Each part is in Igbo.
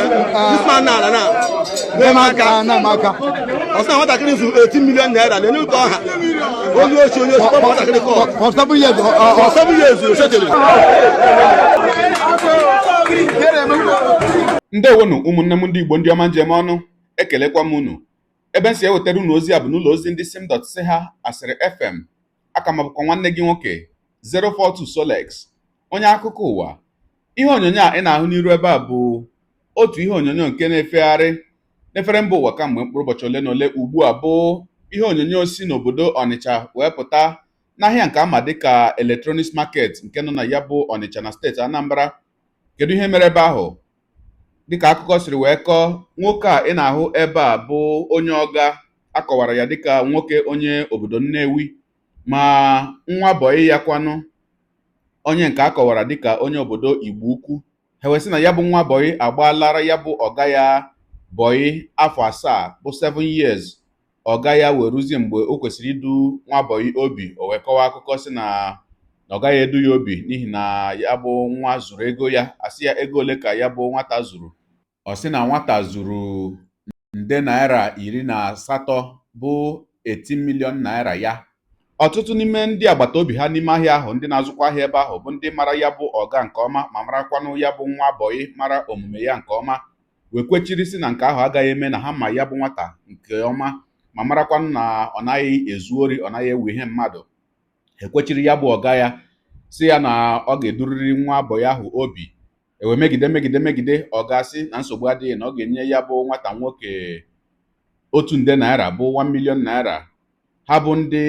this man now. Ọsàn àwọn takiri zu 18 million naira lẹ́nu kọ́ ha. Onye oṣù kọ́ takiri kọ́. For 7 years. For 7 years o ṣètìlì. Ndewonu ụmụnne m ndị Igbo ndị ọma njem ọnụ ekelekwa m unu ebe nsi ewetara unu ozi a bụ n'ụlọ ozi ndị sim.si ha asịrị FM aka m bụkwa nwanne gị nwoke 042 Solex onye akụkọ ụwa. Ihe onyonyo a ị na-ahụ n'iru ebe a bụ otu ihe onyonyo nke na-efere mba ụwa kamgbe mkpụrụ ụbọchị ole na ole ugbu a bụ ihe onyonyo si n'obodo Ọnịcha wee pụta n'ahịa nke ama dịka Electronics Market nke nọ na ya bụ Ọnịcha na steeti Anambra. Kedu ihe mere ebe ahụ? Dịka akụkọ siri wee kọọ, nwoke a ị na-ahụ ebe a bụ onye ọga akọwara ya dịka nwoke onye obodo Nnewi ma nwa bọyị ya kwanụ onye nke akọwara dịka onye obodo Igbo Ukwu. Ha wee sị na ya bụ nwa bọyị agbaalara ya bụ ọga ya bọyị afọ 7 bụ 7 years. Ọga ya wee ruzie mgbe o kwesịrị idu nwa bọyị obi. O wee kọwaa akụkọ sị na ọ gaghị edu ya obi n'ihi na ya bụ nwa zuru ego ya. Asị ya ego ole ka ya bụ nwata zuru? Ọ sị na nwata zuru nde naira 18 bụ 18 million naira ya. Ọtụtụ n'ime ndị agbata obi ha n'ime ahịa ahụ ndị na-azụkwa ahịa ebe ahụ bụ ndị mara ya bụ ọga nke ọma ma marakwanụ ya bụ nwa bọyị mara omume ya nke ọma wee kwechiri sị na nke ahụ agaghị eme na ha ma ya bụ nwata nke ọma ma marakwanụ na ọ naghị ezu ori, ọ naghị ewe ihe mmadụ. Ekwechiri ya bụ ọga ya sị ya na ọ ga-eduriri nwa bọyị ahụ obi. Ewe megide ọga sị na nsogbu adịghị na ọ ga-enye ya bụ nwata nwoke 1 nde naira bụ 1 million naira. Ha bụ ndị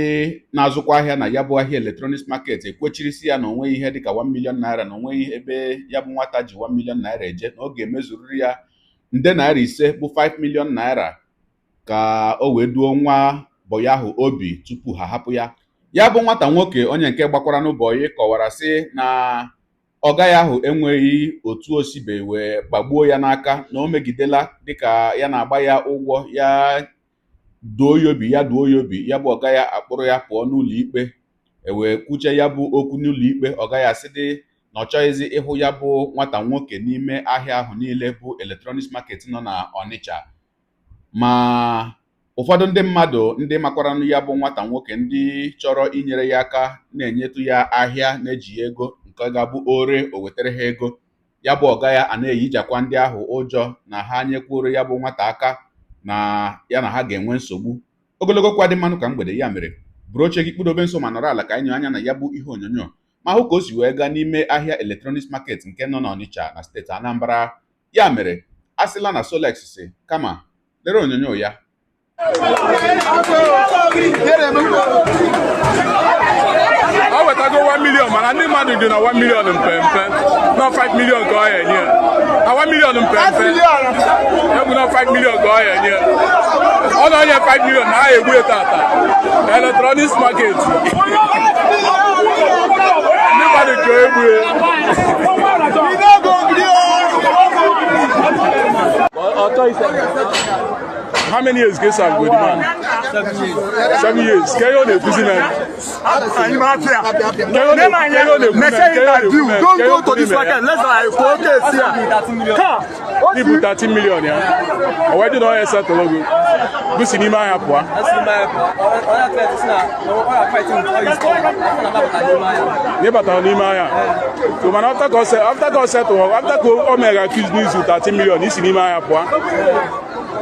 na-azụkwa ahịa na ya bụ ahịa Electronics Market ekwechiri sị ya na onweghị ihe dịka 1 million naira na onweghị ebe ya bụ nwata ji 1 million naira eje, na ọ ga-emezuriri ya nde naira 5 bụ 5 million naira ka o wee duo nwa bọyị ahụ obi tupu ha hapụ ya. Ya bụ nwata nwoke onye nke gbakwara n'ụbọyị kọwara sị na ọga ya ahụ enweghị otu o sibe wee gbagbuo ya n'aka, na o megidela dịka ya na-agba ya ụgwọ ya duo ya obi. Ya bụ ọga ya akpụrụ ya pụọ n'ụlọ ikpe. Ewee kwuche ya bụ okwu n'ụlọ ikpe. Ọga ya sị dị na ọ chọghịzị ịhụ ya bụ nwata nwoke n'ime ahịa ahụ niile bụ Electronics Market nọ na Ọnịcha. Ma ụfọdụ ndị mmadụ ndị makwaranụ ya bụ nwata nwoke ndị chọrọ inyere ya aka na-enyetụ ya ahịa na-eji ego nke ga-abụ ore o wetara ha ego. Ya bụ ọga ya a na-eyijakwa ndị ahụ ụjọ na ha nyekwuru ya bụ nwata aka na ya na ha ga-enwe nsogbu. Ogologo kwa dị mmanụ ka mgbede, ya mere buru oche gị kpụdobe nso ma nọrọ ala ka anyị anya na ya bụ ihe onyonyo ma hụ ka o si wee gaa n'ime ahịa Electronics Market nke nọ n'Ọnịcha na steeti Anambra. Ya mere asịla na Solex si kama lere onyonyo ya. I wetago 1 million mana ndị mmadụ dị na 1 million mpempe na 5 million ka ọ ya enye. 1 million mpempe ebu na 5 million ka ọ ya enye. Ọ na-enye 5 million na ha egbu tata Electronics Market. Ndị mmadụ ka egbu How many years can you go, man? 7 years. Can you on prison? Don't go to this market. Let's People 13 million, yeah. Why do not accept the logo? Go cinema, I have one. Never tell me, so man, after go Omega accuse news with 13 million, this cinema, I have one.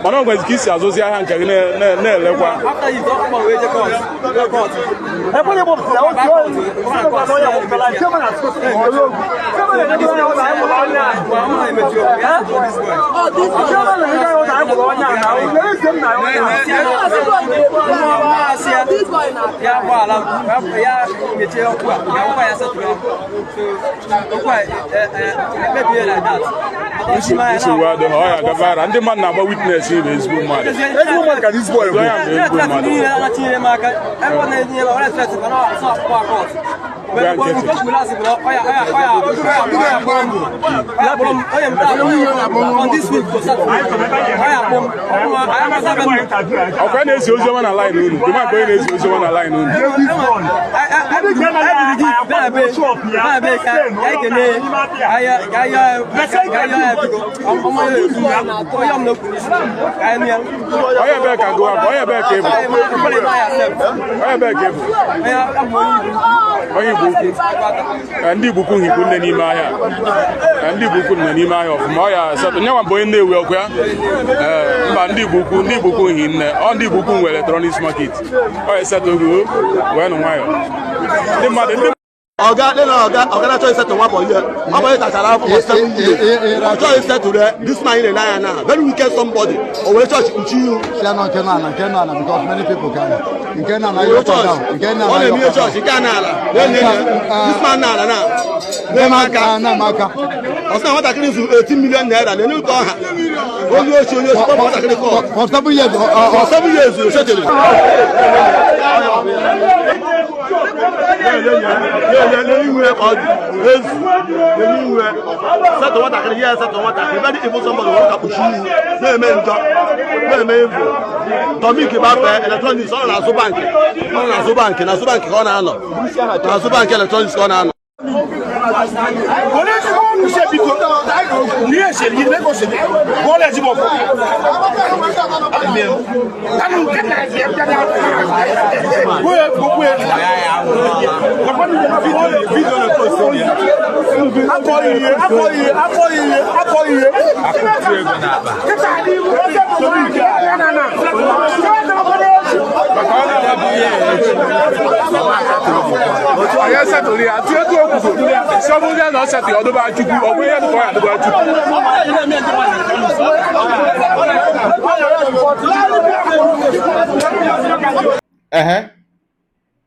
But I'm going to kiss you, so I can't after you talk about wage cost, and the man number witness is good man. Everyone can this boy. ndị Igbo ukwu hikwu nne n'ime ahịa ndị Igbo ukwu nne n'ime ahịa ọfụma ọ ya setụ nye nwa mbụ onye na-ewu ọkụ ya mba ndị Igbo ukwu hi nne ọ ndị Igbo ukwu nwe electronics market ọ ya setụ ogo wee nụ nwayọ ndị mmadụ ndị Oga na-achọ isetụ nwa bụ ihe ọ bụ ịtachara afọ ọ chọghị isetụ this man in line now very wicked somebody o were chọọchị kpuchi ihu nke na because many people can nke na ọ na-eme ihe chọọchị nke a n'ala this man n'ala na-aka ọ sị na nwatakịrị zuru 18 million naira na enye ụtọ ọha onye ochi kpọpụ nwatakịrị kọọ for 7 years for 7 years o chetiri iwe ka ọ dị ezu iwe setụ nwatakịrị ya setụ nwatakịrị ebe dị ịbụ sọmbọdụ nwere ka kpuchi ihu na-eme njọ na-eme efu tọmik gbafee eletrọniks ọ nọ n'azụ bankị n'azụ bankị ka ọ na-anọ n'azụ bankị eletrọniks ka ọ na-anọ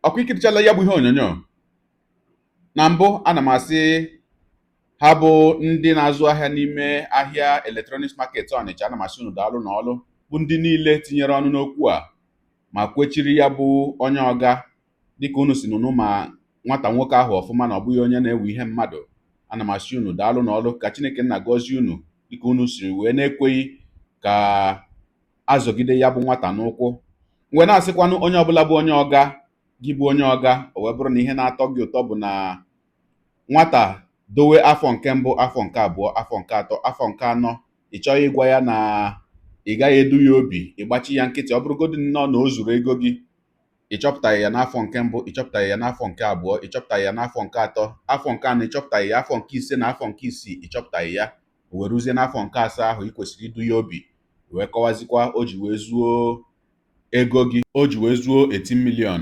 ọkwa ikirichala ya bụ ihe onyonyo na mbụ ana m asị ha bụ ndị na-azụ ahịa n'ime ahịa electronics market Ọnịcha. Ana m asị unu daalụ n'ọlụ bụ ndị niile tinyere ọnụ n'okwu a ma kwechiri ya bụ onye ọga dịka unu si nụnụ ma nwata nwoke ahụ ọfụma na ọ bụghị onye na-ewe ihe mmadụ. Ana m asị unu daalụ n'ọlụ ka Chineke nna gọzie unu dịka unu siri wee na-ekweghị ka azọgide ya bụ nwata n'ụkwụ. Mgbe na-asịkwanụ onye ọbụla bụ onye ọga gị bụ onye ọga o wee bụrụ na ihe na-atọ gị ụtọ bụ na nwata dowe afọ nke mbụ, afọ nke abụọ, afọ nke atọ, afọ nke anọ, ị chọghị ịgwa ya na ị gaghị edu ya obi, ịgbachi ya nkịtị. Ọ bụrụgodị nnọọ na o zuru ego gị, ịchọpụtaghị ya n'afọ nke mbụ, ịchọpụtaghị ya n'afọ nke abụọ, ịchọpụtaghị ya n'afọ nke atọ, afọ nke anọ ịchọpụtaghị ya, afọ nke ise na afọ nke isii ịchọpụtaghị ya, o wee ruzie n'afọ nke asaa ahụ ị kwesịrị idu ya obi wee kọwazikwa o ji wee zuo ego gị, o ji wee zuo 18 million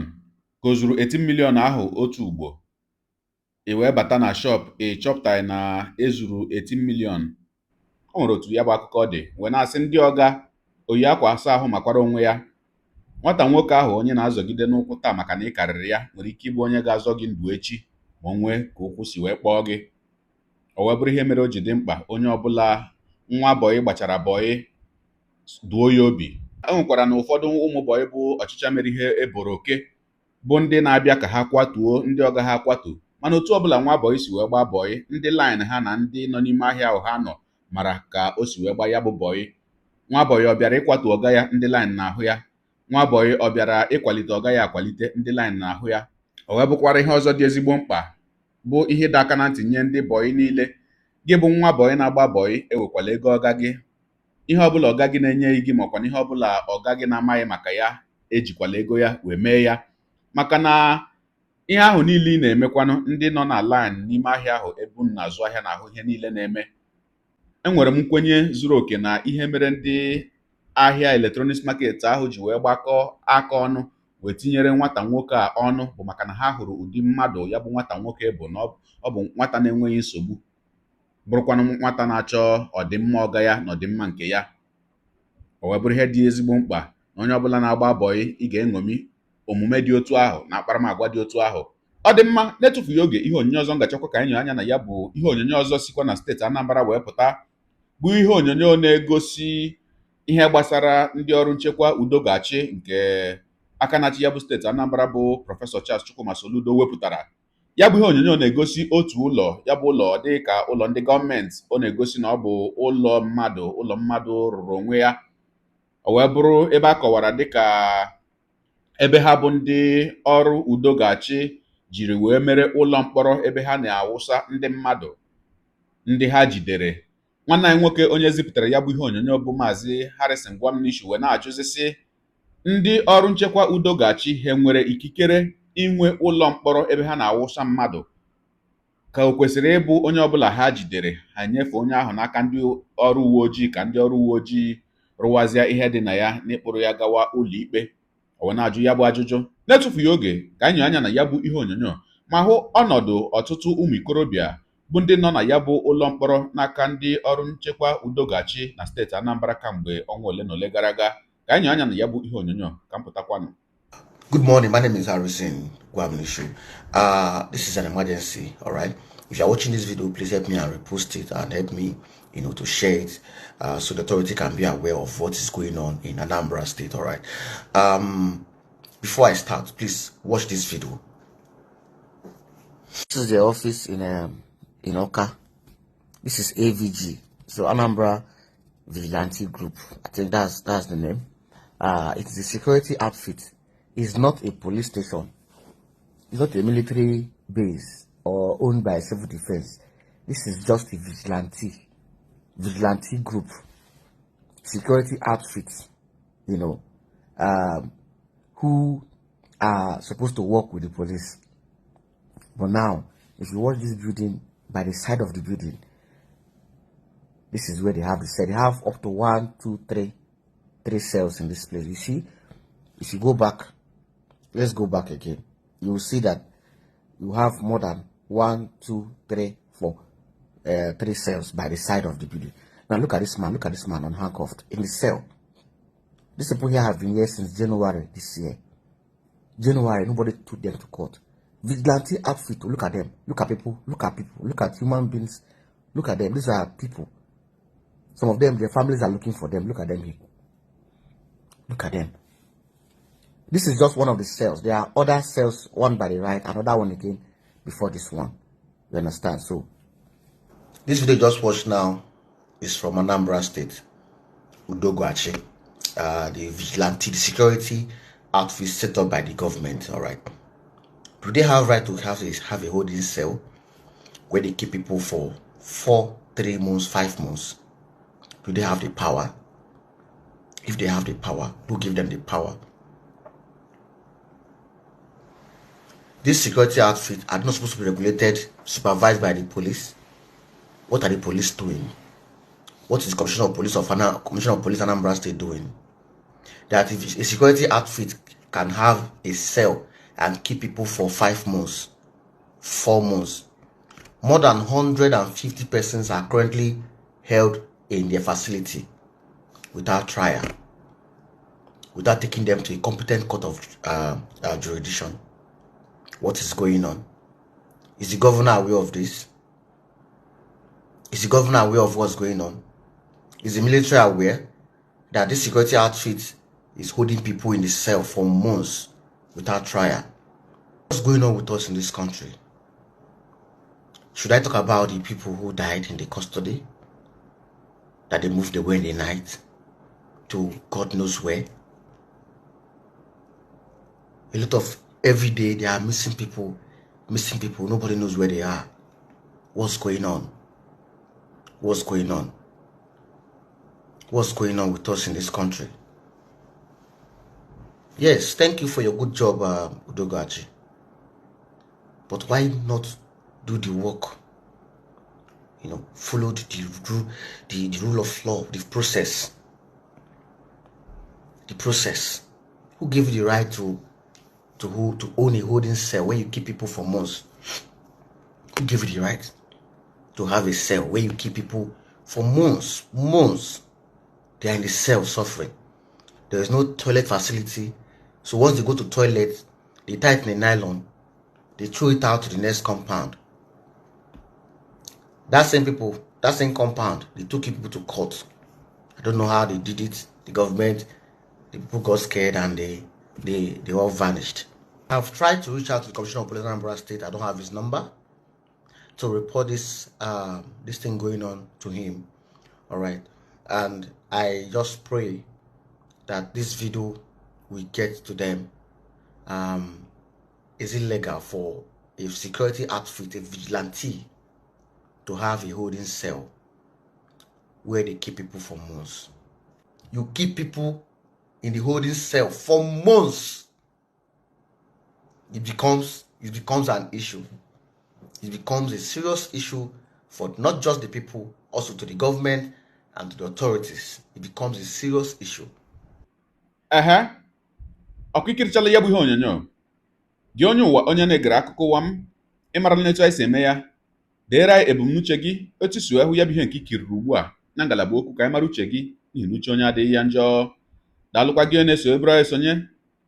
ka o zuru 18 million ahụ otu ugbo. ị wee bata na shop ị chọpụtaghị na ezuru 18 million. O nwere otu ya bụ akụkọ dị wee na-asị ndị ọga oyi akwa asa ahụ makwara onwe ya. Nwata nwoke ahụ onye na-azọgide n'ụkwụ taa maka na ị karịrị ya nwere ike ịbụ onye ga-azọ gị ndụ echi ma o nwee ka ụkwụ si wee kpọọ gị. O wee bụrụ ihe mere o ji dị mkpa onye ọbụla nwa bọyị gbachara bọyị duo ya obi. E nwekwara na ụfọdụ ụmụ bọyị bụ ọchịcha mere ihe eboro oke bụ ndị na-abịa ka ha kwatuo ndị ọga ha kwatu. Mana otu ọbụla nwa bọyị si wee gbaa bọyị, ndị line ha na ndị nọ n'ime ahịa ahụ ha nọ mara ka o si wee gbaa ya bụ bọyị. Nwa bọyị ọ bịara ịkwatu ọga ya, ndị line na-ahụ ya. Nwa bọyị ọ bịara ịkwalite ọga ya akwalite, ndị line na-ahụ ya. O wee bụkwara ihe ọzọ dị ezigbo mkpa bụ ihe dị aka na ntị nye ndị bọyị niile. Gị bụ nwa bọyị na-agba bọyị ewekwala ego ọga gị. Ihe ọbụla ọga gị na-enyeghị gị makwa na ihe ọbụla ọga gị na-amaghị maka ya ejikwala ego ya wee mee ya, maka na ihe ahụ niile ị na-emekwanụ ndị nọ na line n'ime ahịa ahụ ebe unu na-azụ ahịa na-ahụ ihe niile na-eme. Enwere m nkwenye zuru oke na ihe mere ndị ahịa electronics market ahụ ji wee gbakọọ aka ọnụ wee tinyere nwata nwoke a ọnụ bụ maka na ha hụrụ ụdị mmadụ ya bụ nwata nwoke bụ na ọ bụ nwata na-enweghị nsogbu, bụrụkwanụ nwata na-achọ ọdịmma ọga ya na ọdịmma nke ya. O wee bụrụ ihe dị ezigbo mkpa na onye ọbụla na-agba bọyị ị ga-eṅomi omume dị otu ahụ na akparamagwa dị otu ahụ. Ọ dị mma na-etufughị oge ihe onyonyo ọzọ ngachakwa ka anyị nyere anya na ya bụ ihe onyonyo ọzọ sikwa na steeti Anambra wee pụta, bụ ihe onyonyo na-egosi ihe gbasara ndị ọrụ nchekwa Udogachi nke aka na-achị ya bụ steeti Anambra bụ Prọfesọ Charles Chukwuma Soludo wepụtara. Ya bụ ihe onyonyo na-egosi otu ụlọ, ya bụ ụlọ dị ka ụlọ ndị gọọmenti. Ọ na-egosi na ọ bụ ụlọ mmadụ rụrụ onwe ya. O wee bụrụ ebe a kọwara dịka ebe ha bụ ndị ọrụ Udogachi jiri wee mere ụlọ mkpọrọ ebe ha na-awụsa ndị mmadụ ndị ha jidere. Nwanne anyị nwoke onye zipụtara ya bụ ihe onyonyo bụ Maazị Harrison Gwamnishu wee na-ajụzisi ndị ọrụ nchekwa udo ga-achị ha nwere ikikere inwe ụlọ mkpọrọ ebe ha na-awụsa mmadụ, ka o kwesịrị ịbụ onye ọbụla ha jidere ha nyefee onye ahụ n'aka ndị ọrụ uwe ojii ka ndị ọrụ uwe ojii rụwazie ihe dị na ya n'ịkpụrụ ya gawa ụlọ ikpe? O wee na-ajụ ya bụ ajụjụ. Na-etufughị oge ka anyị anya na ya bụ ihe onyonyo ma hụ ọnọdụ ọtụtụ ụmụ ikorobịa bụ ndị nọ na ya bụ ụlọ mkpọrọ n'aka ndị ọrụ nchekwa udo ga-achị na steeti Anambra kamgbe ọnwa ole na ole gara aga. Ka anyị anya na ya bụ ihe onyonyo ka m pụtakwanụ. Good morning, my name is Harrison Gwamnishu. This is an emergency, all right? If you're watching this video, please help me and repost it and help me, to share it so the authority can be aware of what is going on in Anambra State, all right? Before I start, please watch this video. This is the office in Oka. This is AVG, so Anambra Vigilante Group. I think that's the name. It's a security outfit. It's not a police station. It's not a military base or owned by civil defense. This is just a vigilante group, security outfit, who are supposed to work with the police. But now, if you watch this building, by the side of the building, this is where they have the cell. They have up to 1, 2, 3 cells in this place. You see, if you go back, let's go back again. You will see that you have more than 1, 2, 3, 4, 3 cells by the side of the building. Now look at this man. Look at this man unhandcuffed in the cell. These people here have been here since January this year. January, nobody took them to court. Vigilante outfit. Look at them. Look at people. Look at people. Look at human beings. Look at them. These are people. Some of them, their families are looking for them. Look at them here. Look at them. This is just one of the cells. There are other cells, one by the right, another one again before this one. You understand? So, this video just watched now is from Anambra State, Udo ga-achị, the vigilante, the security outfit set up by the government. All right. Do they have right to have a holding cell where they keep people for 4, 3 months, 5 months? Do they have the power? If they have the power, who give them the power? This security outfit are not supposed to be regulated, supervised by the police. What are the police doing? What is the Commissioner of Police Anambra State doing? That if a security outfit can have a cell and keep people for 5 months, 4 months, more than 150 persons are currently held in their facility without trial, without taking them to a competent court of jurisdiction. What is going on? Is the governor aware of this? Is the governor aware of what's going on? Is the military aware that this security outfit is holding people in the cell for months without trial? What's going on with us in this country? Should I talk about the people who died in the custody? That they moved away in the night to God knows where? A lot of every day they are missing people. Nobody knows where they are. What's going on? What's going on? What's going on with us in this country? Yes, thank you for your good job, Udo ga-achị. But why not do the work? Follow the rule of law, the process. The process. Who gave you the right to own a holding cell where you keep people for months? Who gave you the right to have a cell where you keep people for months? They are in the cell suffering. There is no toilet facility. So once they go to toilet, they tie it in a nylon. They throw it out to the next compound. That same compound, they took people to court. I don't know how they did it. The government, the people got scared and they all vanished. I've tried to reach out to the Commissioner of Police Anambra State. I don't have his number to report this thing going on to him. All right, and I just pray that this video will get to them. Is it legal for a security outfit, a vigilante, to have a holding cell where they keep people for months. You keep people in the holding cell for months. It becomes an issue. It becomes a serious issue for not just the people, also to the government and to the authorities. It becomes a serious issue. Ọkụ ikirichala ya bụ ihe onyonyo gị onye ụwa onye na-egere akụkọ ụwa m ịmarala n'etu anyị si eme ya deere anyị ebumnuche gị otu si hụ ya bụ ihe nke ikiriri ugbu a na ngalaba okwu ka anyị mara uche gị n'ihi na uche onye adịghị ya njọ. Daalụkwa gị onye na-eso ebere anyị esonye,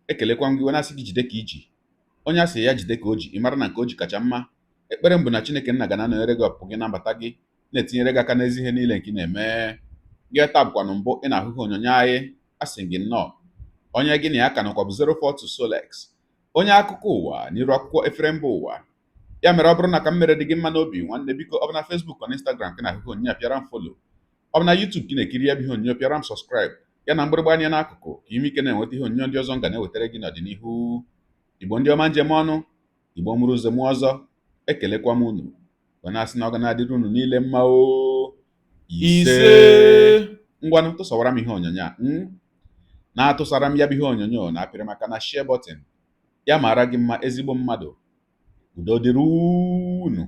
ekelekwa m gị na-asị gị jide ka iji onye asị ya jide ka o ji ịmara na nke o ji kacha mma. Ekpere m bụ na Chineke nna ga na-anọnyere gị ọpụpụ gị na mbata gị na-etinyere gị aka n'ezi ihe niile nke ị na-eme. Gị taa bụkwanụ mbụ ị na-ahụ ihe onyonyo anyị, asị gị nnọọ. Onye gị na ya ka nọkwa bụ 042 Solex, onye akụkọ ụwa n'iru akwụkwọ efere mba ụwa. Ya mere ọ bụrụ na ka m mere dị gị mma n'obi nwanne, biko ọ bụ na Facebook na Instagram ka na-ahụ onyonyo pịara m folo, ọ bụ na YouTube ka ị na-ekiri ya bụ ihe onyonyo pịara m sọskraịb ya na mgbịrịgba anya n'akụkụ ka ime ike na-enweta ihe onyonyo ndị ọzọ m ga na-ewetara gị n'ọdịnihu. Igbo ndị ọma njem ọnụ, Igbo mụrụ ụzọ mụ ọzọ, ekelekwa m unu wee na-asị na ọ ga na-adịrị unu niile mma o ise. Ngwanụ tụsawara m ihe onyonyo a na-atụsara m ya bụ ihe onyonyo na-apịrị maka na share button ya mara gị mma ezigbo mmadụ. Udo dịrị unu.